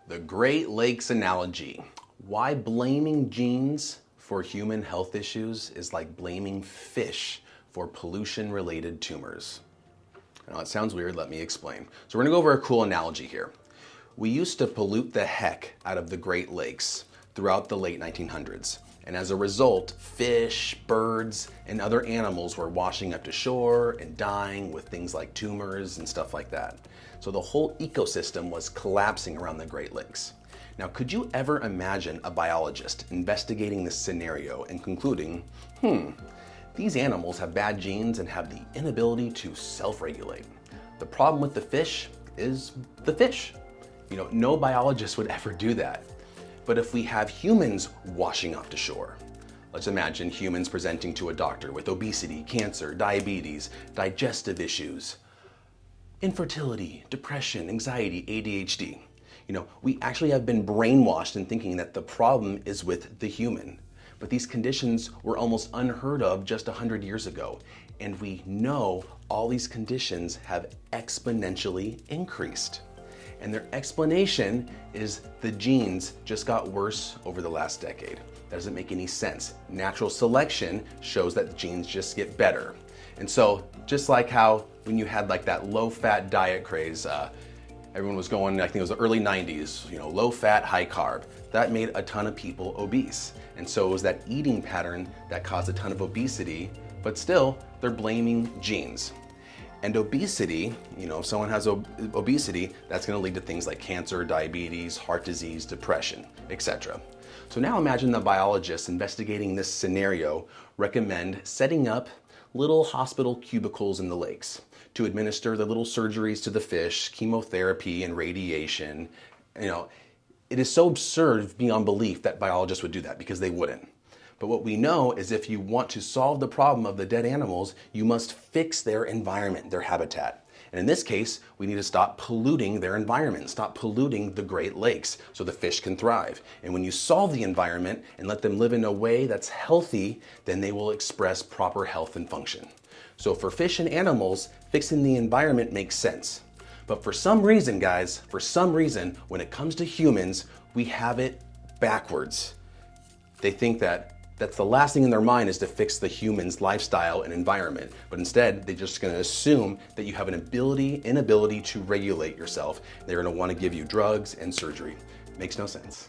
The Great Lakes analogy. Why blaming genes for human health issues is like blaming fish for pollution-related tumors. Now it sounds weird, let me explain. So we're gonna go over a cool analogy here. We used to pollute the heck out of the Great Lakes throughout the late 1900s. And as a result, fish, birds, and other animals were washing up to shore and dying with things like tumors and stuff like that. So the whole ecosystem was collapsing around the Great Lakes. Now, could you ever imagine a biologist investigating this scenario and concluding, these animals have bad genes and have the inability to self-regulate. The problem with the fish is the fish. No biologist would ever do that. But if we have humans washing off to shore, let's imagine humans presenting to a doctor with obesity, cancer, diabetes, digestive issues, infertility, depression, anxiety, ADHD. We actually have been brainwashed in thinking that the problem is with the human. But these conditions were almost unheard of just 100 years ago. And we know all these conditions have exponentially increased. And their explanation is the genes just got worse over the last decade. That doesn't make any sense. Natural selection shows that the genes just get better. And so just like how when you had like that low-fat diet craze, everyone was going, I think it was the early 90s, low-fat, high-carb. That made a ton of people obese. And so it was that eating pattern that caused a ton of obesity, but still, they're blaming genes. And obesity, if someone has obesity, that's gonna lead to things like cancer, diabetes, heart disease, depression, etc. So now imagine the biologists investigating this scenario recommend setting up little hospital cubicles in the lakes to administer the little surgeries to the fish, chemotherapy and radiation. It is so absurd beyond belief that biologists would do that, because they wouldn't. But what we know is if you want to solve the problem of the dead animals, you must fix their environment, their habitat. And in this case, we need to stop polluting their environment, stop polluting the Great Lakes so the fish can thrive. And when you solve the environment and let them live in a way that's healthy, then they will express proper health and function. So for fish and animals, fixing the environment makes sense. But for some reason, guys, when it comes to humans, we have it backwards. They think that that's the last thing in their mind is to fix the human's lifestyle and environment. But instead, they're just gonna assume that you have an inability to regulate yourself. They're gonna wanna give you drugs and surgery. Makes no sense.